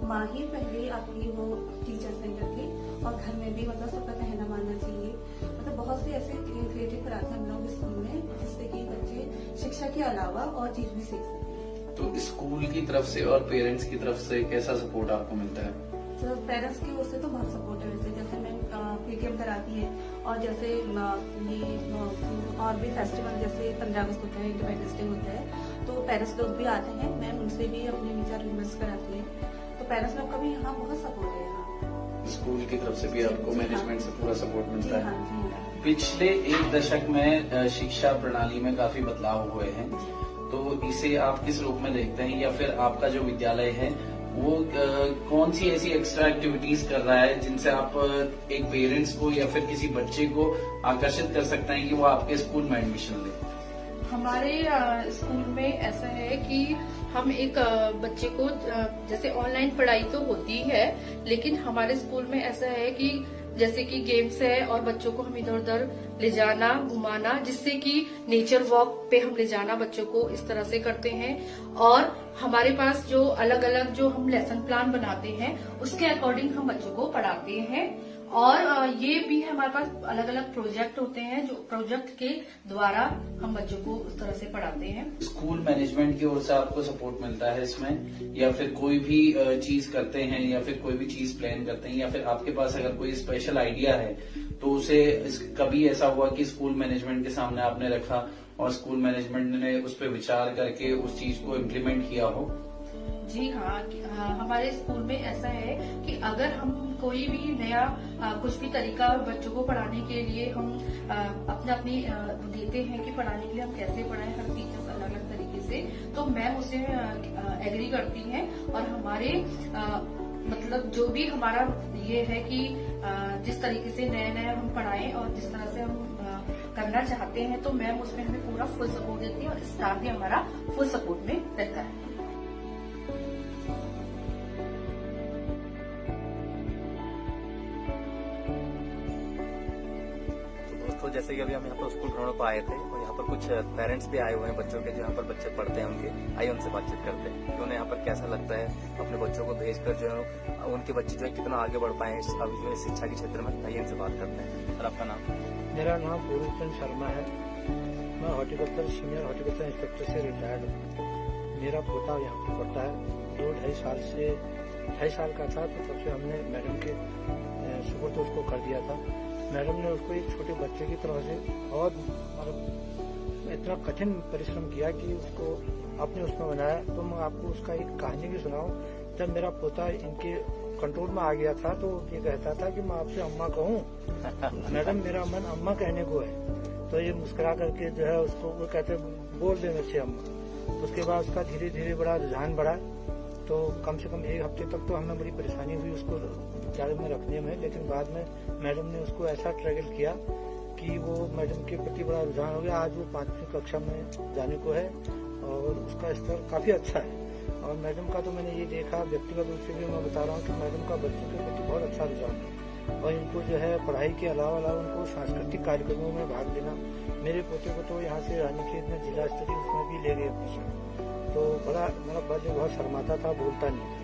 माँ ही पहले आपकी वो टीचर्स नहीं करती, और घर में भी मतलब सबका कहना मानना चाहिए। मतलब बहुत से ऐसे क्रिएटिव कराते हैं हम लोग स्कूल में, जिससे कि बच्चे शिक्षा के अलावा और चीज भी सीख सकते हैं। तो स्कूल की तरफ से और पेरेंट्स की तरफ से कैसा सपोर्ट आपको मिलता है? तो पेरेंट्स की ओर से तो बहुत सपोर्ट है, जैसे मैम पीटीएम कराती है, और जैसे ये और भी फेस्टिवल जैसे 15 अगस्त होता है, इंडिपेंडेंस डे होता है, तो पेरेंट्स लोग भी आते हैं, मैम उनसे भी अपने विचार विमर्श कराती है, तो पेरेंट्स लोग का भी यहाँ बहुत सपोर्ट है। यहाँ स्कूल की तरफ से भी आपको मैनेजमेंट से पूरा सपोर्ट मिलता है? हाँ। पिछले एक दशक में शिक्षा प्रणाली में काफी बदलाव हुए हैं, तो इसे आप किस रूप में देखते हैं, या फिर आपका जो विद्यालय है वो कौन सी ऐसी एक्स्ट्रा एक्टिविटीज कर रहा है जिनसे आप एक पेरेंट्स को या फिर किसी बच्चे को आकर्षित कर सकते हैं कि वो आपके स्कूल में एडमिशन ले? हमारे स्कूल में ऐसा है कि हम एक बच्चे को, जैसे ऑनलाइन पढ़ाई तो होती है, लेकिन हमारे स्कूल में ऐसा है कि जैसे कि गेम्स है, और बच्चों को हम इधर उधर ले जाना, घुमाना, जिससे कि नेचर वॉक पे हम ले जाना बच्चों को, इस तरह से करते हैं। और हमारे पास जो अलग अलग जो हम लेसन प्लान बनाते हैं, उसके अकॉर्डिंग हम बच्चों को पढ़ाते हैं। और ये भी हमारे पास अलग अलग प्रोजेक्ट होते हैं, जो प्रोजेक्ट के द्वारा हम बच्चों को उस तरह से पढ़ाते हैं। स्कूल मैनेजमेंट की ओर से आपको सपोर्ट मिलता है इसमें, या फिर कोई भी चीज करते हैं या फिर कोई भी चीज प्लान करते हैं, या फिर आपके पास अगर कोई स्पेशल आइडिया है तो उसे कभी ऐसा हुआ कि स्कूल मैनेजमेंट के सामने आपने रखा और स्कूल मैनेजमेंट ने उस पर विचार करके उस चीज को इम्प्लीमेंट किया हो? जी हाँ, हमारे स्कूल में ऐसा है कि अगर हम कोई भी नया कुछ भी तरीका बच्चों को पढ़ाने के लिए हम अपनी देते हैं कि पढ़ाने के लिए हम कैसे पढ़ाएं, हर टीचर्स अलग अलग तरीके से, तो मैम उसे एग्री करती हैं और हमारे मतलब जो भी हमारा ये है कि जिस तरीके से नए नए हम पढ़ाएं और जिस तरह से हम करना चाहते हैं, तो मैम उसमें हमें पूरा फुल सपोर्ट देती है और स्टाफ भी हमारा फुल सपोर्ट में रहता है। तो जैसे कि अभी हम यहाँ पर स्कूल भ्रमण पर आए थे और यहाँ पर कुछ पेरेंट्स भी आए हुए हैं बच्चों के, जो यहाँ पर बच्चे पढ़ते हैं उनके, आइए उनसे बातचीत करते हैं कि उन्हें यहाँ पर कैसा लगता है अपने बच्चों को भेजकर, जो है उनके बच्चे जो है कितना आगे बढ़ पाए अभी जो है शिक्षा के क्षेत्र में। आइए इनसे बात करते हैं। सर आपका नाम? मेरा नाम पूर्णचंद शर्मा है। मैं हॉर्टिकल्चर सीनियर हॉर्टिकल्चर इंस्पेक्टर से रिटायर्ड हूँ। मेरा पोता यहाँ पर पढ़ता है। 2-2.5 साल का था तो तब से हमने मैडम के सुपुर्द उसको कर दिया था। मैडम ने उसको एक छोटे बच्चे की तरह से बहुत मतलब इतना कठिन परिश्रम किया कि उसको आपने उसमें बनाया। तो मैं आपको उसका एक कहानी भी सुनाऊं। जब मेरा पोता इनके कंट्रोल में आ गया था तो ये कहता था कि मैं आपसे अम्मा कहूँ। मैडम मेरा मन अम्मा कहने को है। तो ये मुस्कुरा करके जो है उसको वो कहते बोल दे मेरे से अम्मा। उसके बाद उसका धीरे धीरे बड़ा रुझान बढ़ा। तो कम से कम 1 हफ्ते तक तो हमें बड़ी परेशानी हुई उसको विद्यालय में रखने में, लेकिन बाद में मैडम ने उसको ऐसा ट्रैगल किया कि वो मैडम के प्रति बड़ा रुझान हो गया। आज वो 5वीं कक्षा में जाने को है और उसका स्तर काफी अच्छा है। और मैडम का तो मैंने ये देखा, व्यक्तिगत रूप से भी मैं बता रहा हूँ कि मैडम का बच्चों के प्रति बहुत अच्छा रुझान है और इनको जो है पढ़ाई के अलावा उनको सांस्कृतिक कार्यक्रमों में भाग लेना। मेरे पोते को तो यहाँ से रानीखेत में जिला स्तरीय उसमें भी ले गए अपने, तो बड़ा मेरा बच्चा बहुत शर्माता था, बोलता नहीं था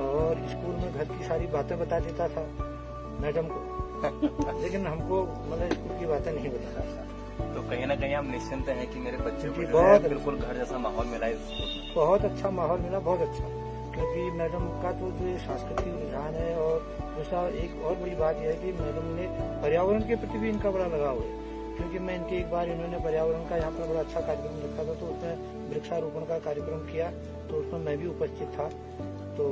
और स्कूल में घर की सारी बातें बता देता था मैडम को, लेकिन हमको मतलब स्कूल की बातें नहीं बताता था। तो कहीं ना कहीं हम निश्चिंत हैं कि मेरे बच्चे को बहुत बिल्कुल घर जैसा माहौल मिला है स्कूल में। बहुत अच्छा माहौल मिला, बहुत अच्छा, क्योंकि मैडम का तो जो सांस्कृतिक रुझान है। और दूसरा एक और बड़ी बात यह है कि मैडम ने पर्यावरण के प्रति भी इनका बड़ा लगाव है, क्योंकि मैं इनके एक बार इन्होंने पर्यावरण का यहाँ पर बड़ा अच्छा कार्यक्रम रखा था तो उसमें वृक्षारोपण का कार्यक्रम किया, तो उसमें मैं भी उपस्थित था। तो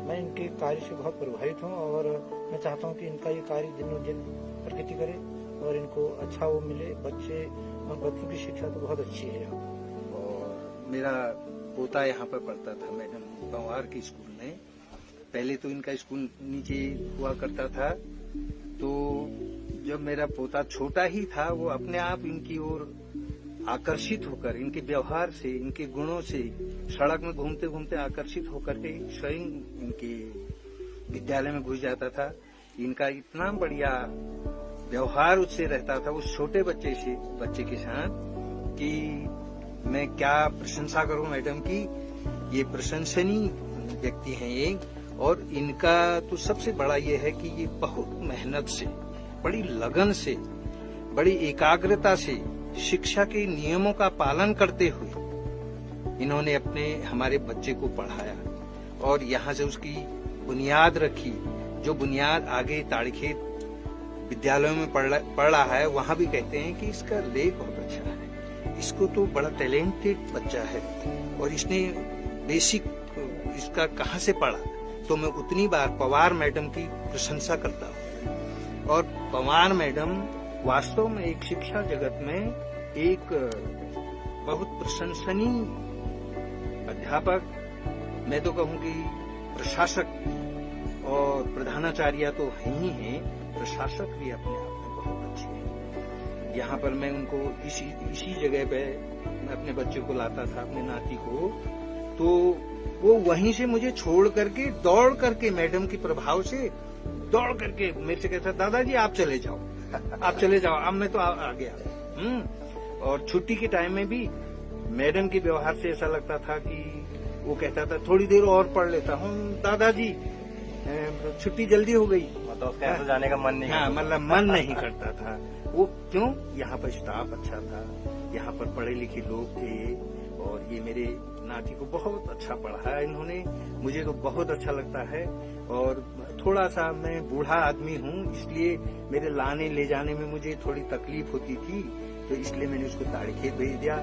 मैं इनके कार्य से बहुत प्रभावित हूँ और मैं चाहता हूँ कि इनका ये कार्य दिनों दिन प्रगति करे और इनको अच्छा वो मिले बच्चे, और बच्चों की शिक्षा तो बहुत अच्छी है। और मेरा पोता यहाँ पर पढ़ता था मैडम पंवार के स्कूल में। पहले तो इनका स्कूल नीचे हुआ करता था, तो जब मेरा पोता छोटा ही था वो अपने आप इनकी ओर आकर्षित होकर, इनके व्यवहार से, इनके गुणों से, सड़क में घूमते घूमते आकर्षित होकर के स्वयं इनके विद्यालय में घुस जाता था। इनका इतना बढ़िया व्यवहार उससे रहता था, उस छोटे बच्चे के साथ, कि मैं क्या प्रशंसा करूं मैडम की। ये प्रशंसनीय व्यक्ति हैं ये। और इनका तो सबसे बड़ा ये है कि ये बहुत मेहनत से, बड़ी लगन से, बड़ी एकाग्रता से शिक्षा के नियमों का पालन करते हुए इन्होंने हमारे बच्चे को पढ़ाया और यहाँ से उसकी बुनियाद रखी। जो बुनियाद आगे ताड़ीखेत विद्यालयों में पढ़ रहा है, वहाँ भी कहते हैं कि इसका लेख बहुत अच्छा है, इसको तो बड़ा टैलेंटेड बच्चा है और इसने बेसिक इसका कहाँ से पढ़ा। तो मैं उतनी बार पवार मैडम की प्रशंसा करता हूँ। और पवार मैडम वास्तव में एक शिक्षा जगत में एक बहुत प्रशंसनीय अध्यापक, मैं तो कहूँ कि प्रशासक और प्रधानाचार्य तो हैं ही हैं, प्रशासक भी अपने आप में बहुत अच्छे हैं। यहाँ पर मैं उनको इसी जगह पे मैं अपने बच्चे को लाता था, अपने नाती को, तो वो वहीं से मुझे छोड़ करके दौड़ करके मैडम के प्रभाव से दौड़ करके मेरे से कहता, दादाजी आप चले जाओ, आप चले जाओ, अब मैं तो आ गया। और छुट्टी के टाइम में भी मैडम के व्यवहार से ऐसा लगता था कि वो कहता था थोड़ी देर और पढ़ लेता हूँ दादाजी, छुट्टी जल्दी हो गई। तो उसका यहाँ से जाने का मन नहीं हाँ, करता। मतलब मन नहीं करता था। वो क्यों? यहाँ पर स्टाफ अच्छा था, यहाँ पर पढ़े लिखे लोग थे, और ये मेरे नाती को बहुत अच्छा पढ़ाया इन्होंने, मुझे तो बहुत अच्छा लगता है। और थोड़ा सा मैं बूढ़ा आदमी हूँ, इसलिए मेरे लाने ले जाने में मुझे थोड़ी तकलीफ होती थी, तो इसलिए मैंने उसको ताड़ीखेत भेज दिया।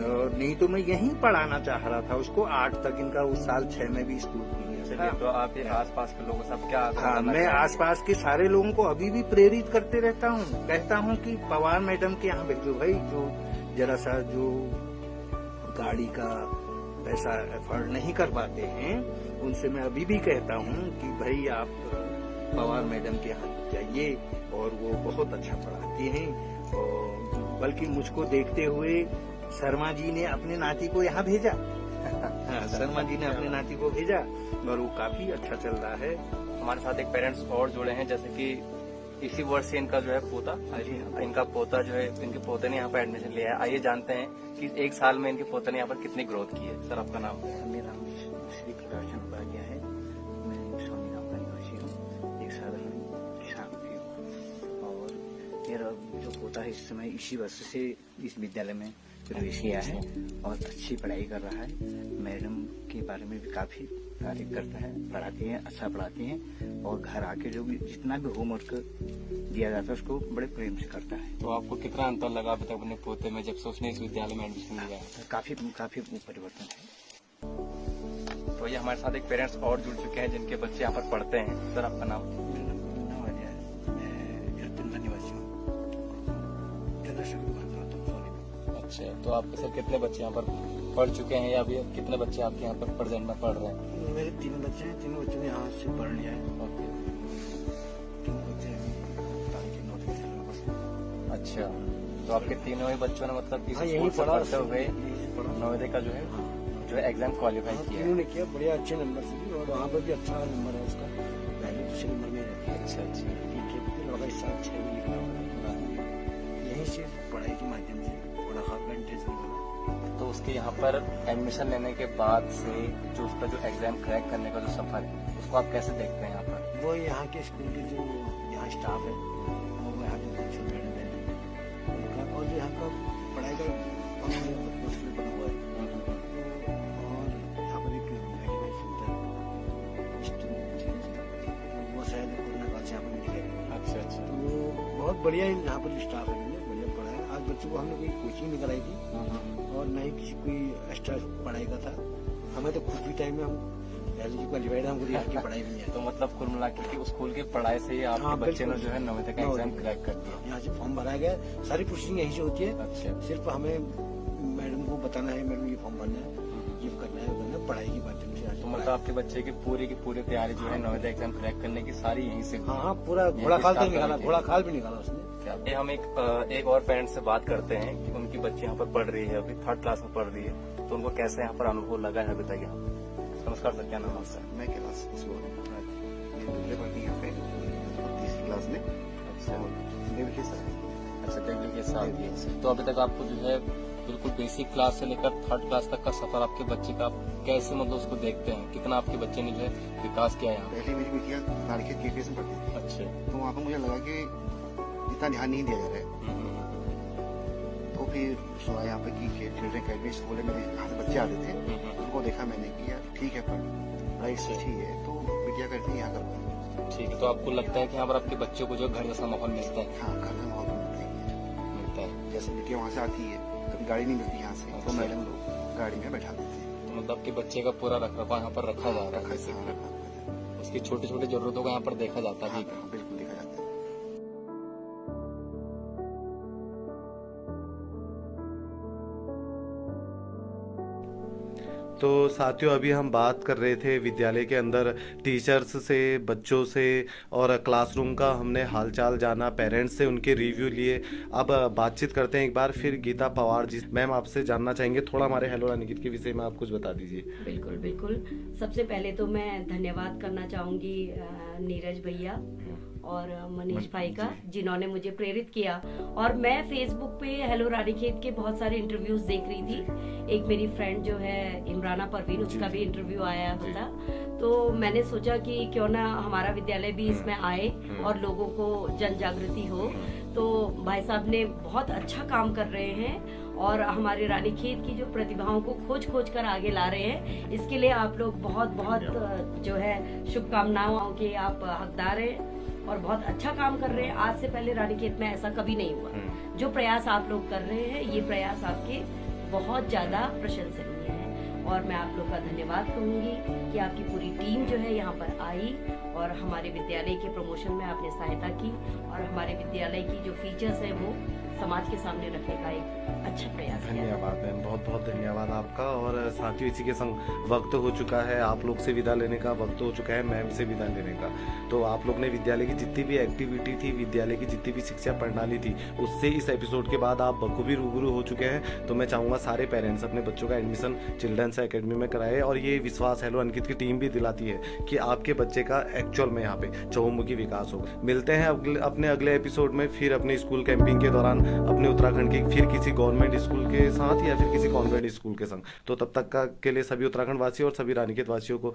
और नहीं तो मैं यहीं पढ़ाना चाह रहा था उसको 8 तक। इनका उस साल 6 में भी स्कूल खुल गया चलिए, था। तो आप ये आसपास के लोगों से आप क्या आग्रह हाँ, करना मैं चाहेंगे? आसपास के सारे लोगों को अभी भी प्रेरित करते रहता हूँ, कहता हूँ कि पवार मैडम के यहाँ भेजो भाई, जो जरा सा जो गाड़ी का पैसा एफर्ड नहीं कर पाते हैं, उनसे मैं अभी भी कहता हूँ कि भाई आप पवार मैडम के यहाँ जाइए, और वो बहुत अच्छा पढ़ाती हैं। और बल्कि मुझको देखते हुए शर्मा जी ने अपने नाती को यहाँ भेजा। हाँ, शर्मा जी ने अपने नाती को भेजा, और वो काफी अच्छा चल रहा है। हमारे साथ एक पेरेंट्स और जुड़े हैं, जैसे कि इसी वर्ष से इनका जो है पोता, इनका पोता जो है, इनके पोते ने यहाँ पर एडमिशन लिया है। आइए जानते हैं कि 1 साल में इनके पोते ने यहाँ पर कितनी ग्रोथ की है। सर, आपका नाम? मेरा नाम श्री प्रकाशन उपाध्याय है। मैं स्वामी राम का निवासी हूँ, एक साधारण किसान भी हूँ। और मेरा जो पोता है इस समय इसी वर्ष से इस विद्यालय में प्रवेश किया है और अच्छी पढ़ाई कर रहा है। मैडम के बारे में भी काफी तारीफ करता है, पढ़ाती हैं, अच्छा पढ़ाती हैं, और घर आके जो भी जितना भी होमवर्क दिया जाता है उसको बड़े प्रेम से करता है। तो आपको कितना अंतर लगा अभी तक अपने पोते में, जब से उसने इस विद्यालय में एडमिशन लिया है? काफी परिवर्तन है। तो ये हमारे साथ एक पेरेंट्स और जुड़ चुके हैं जिनके बच्चे यहाँ पर पढ़ते हैं। सर, आपका नाम? अच्छा, तो आपके सर कितने बच्चे यहाँ पर पढ़ चुके हैं, या अभी कितने बच्चे आपके यहाँ पर प्रेजेंट में पढ़ रहे हैं? मेरे 3 बच्चे हैं, 3 बच्चों ने यहाँ से पढ़ लिया है। तीन बच्चे अच्छा, तो आपके तीनों ही बच्चों ने मतलब इस हाँ, स्कूल से पढ़ते हुए नवोदय का जो है एग्जाम क्वालिफाई किया है? उन्होंने किया बढ़िया अच्छे नंबर से भी, और वहाँ पर भी अच्छा नंबर है उसका, पहले दूसरे नंबर में रहता है। अच्छा, इस साल 6 में लिखा हुआ है। यहीं से पढ़ाई के माध्यम से बड़ा खास इंटरेस्ट निकला। तो उसके यहाँ पर एडमिशन लेने के बाद से जो उसका जो एग्जाम क्रैक करने का जो सफर है, उसको आप कैसे देखते हैं यहाँ पर? वो यहाँ के स्कूल के जो यहाँ स्टाफ है, वो यहाँ के बच्चे मैडम है उनका, और जो यहाँ का पढ़ाई का मुश्किल बना हुआ है। और यहाँ पर एक मैडम सुनता वो शायद कोरोना काल से यहाँ पर निकले। अच्छा, तो बहुत बढ़िया यहाँ पर स्टाफ है, बढ़िया पढ़ाया। आज बच्चों को हमने कोई कोचिंग नहीं कराई थी, और न ही किसी कोई एक्स्ट्रा पढ़ाई का था। हमें तो खुद भी टाइम में हम पहले जो क्वालिफाइड है, हमको यहाँ की पढ़ाई भी नहीं है। तो मतलब कुल मिला के स्कूल की पढ़ाई से ही आपके बच्चे ने जो है नवोदय का एग्जाम क्रैक कर दिया? यहाँ से फॉर्म भरा गया, सारी प्रोसेसिंग यहीं से होती है। अच्छा, सिर्फ हमें मैडम को बताना है, मैडम ये फॉर्म भरना है, ये करना है, करना पढ़ाई के माध्यम से। तो मतलब आपके बच्चे की पूरी तैयारी जो है नवोदय एग्जाम क्रैक करने की सारी यहीं से? हाँ, पूरा घोड़ा खाल तक निकाला, घोड़ा खाल भी निकाला उसने। ये हम एक और पेरेंट्स से बात करते हैं कि उनकी बच्ची यहाँ पर पढ़ रही है, अभी 3rd क्लास में पढ़ रही है, तो उनको कैसे यहाँ पर अनुभव लगा है, बताइए आप। नमस्कार सर, क्या नाम है सर? मैं कैलाश दूसरे पढ़ती यहाँ पे 3री क्लास में। अच्छा, देवी के साथ। अच्छा, देवी के साथ ही। तो अभी तक आपको जो है बिल्कुल बेसिक क्लास से लेकर 3rd क्लास तक का सफर आपके बच्चे का कैसे मतलब उसको देखते हैं, कितना आपके बच्चे ने जो है विकास किया यहाँ? पहले मेरी बिटिया नारिकेल केपीएस में पढ़ती थी। अच्छा, तो वहाँ पर मुझे लगा कि इतना ध्यान नहीं दिया जा रहा है। तो फिर सुना यहाँ पे कि चिल्ड्रन अकेडमी स्कूल है, मेरे यहाँ से बच्चे आते थे, उनको देखा मैंने कि यार ठीक है, पढ़ाई अच्छी है, तो बिटिया करती है यहाँ कर। ठीक है, तो आपको लगता है कि यहाँ पर आपके बच्चों को जो घर जैसा माहौल मिलता है? हाँ, घर में माहौल मिलता है। जैसे बिटिया वहाँ से आती है, कभी गाड़ी नहीं मिलती यहाँ से, तो मैडम लोग गाड़ी में बैठा देते हैं। तो मतलब कि बच्चे का पूरा रखरखाव यहाँ पर रखा जा रहा है, उसकी छोटी छोटी जरूरतों को यहाँ पर देखा जाता है? बिल्कुल देखा जाता है। तो साथियों, अभी हम बात कर रहे थे विद्यालय के अंदर टीचर्स से, बच्चों से, और क्लासरूम का हमने हालचाल जाना, पेरेंट्स से उनके रिव्यू लिए। अब बातचीत करते हैं एक बार फिर गीता पवार जी। मैम, आपसे जानना चाहेंगे थोड़ा हमारे हेलो रानीखेत के विषय में आप कुछ बता दीजिए। बिल्कुल बिल्कुल। सबसे पहले तो मैं धन्यवाद करना चाहूंगी नीरज भैया और मनीष भाई का, जिन्होंने मुझे प्रेरित किया। और मैं फेसबुक पे हेलो रानीखेत के बहुत सारे इंटरव्यूज देख रही थी। एक मेरी फ्रेंड जो है इमराना परवीन, उसका भी इंटरव्यू आया था, तो मैंने सोचा कि क्यों ना हमारा विद्यालय भी इसमें आए और लोगों को जन जागृति हो। तो भाई साहब ने बहुत अच्छा काम कर रहे हैं और हमारे रानीखेत की जो प्रतिभाओं को खोज खोज कर आगे ला रहे हैं। इसके लिए आप लोग बहुत बहुत जो है शुभकामनाओं के आप हकदार हैं और बहुत अच्छा काम कर रहे हैं। आज से पहले रानीखेत में ऐसा कभी नहीं हुआ। जो प्रयास आप लोग कर रहे हैं, ये प्रयास आपके बहुत ज्यादा प्रशंसनीय है और मैं आप लोग का धन्यवाद कहूंगी कि आपकी पूरी टीम जो है यहाँ पर आई और हमारे विद्यालय के प्रमोशन में आपने सहायता की और हमारे विद्यालय की जो फीचर्स है वो समाज के सामने रखने का एक अच्छा प्रयास है। धन्यवाद मैम, बहुत बहुत धन्यवाद आपका। और साथियों, इसी के संग वक्त हो चुका है आप लोग से विदा लेने का, वक्त हो चुका है मैम से विदा लेने का। तो आप लोग ने विद्यालय की जितनी भी एक्टिविटी थी, विद्यालय की जितनी भी शिक्षा प्रणाली थी, उससे इस एपिसोड के बाद आप बखूबी रूबरू हो चुके हैं। तो मैं चाहूँगा सारे पेरेंट्स अपने बच्चों का एडमिशन चिल्ड्रंस एकेडमी में कराए और ये विश्वास हेलो रानीखेत की टीम भी दिलाती है कि आपके बच्चे का एक्चुअल में यहाँ पे चहुमुखी विकास होगा। मिलते हैं अपने अगले एपिसोड में फिर अपने स्कूल कैंपिंग के दौरान अपने उत्तराखंड की फिर किसी गवर्नमेंट स्कूल के साथ या फिर किसी कॉन्वेंट स्कूल के संग। तो तब तक के लिए सभी उत्तराखंड वासियों और सभी रानीखेत वासियों को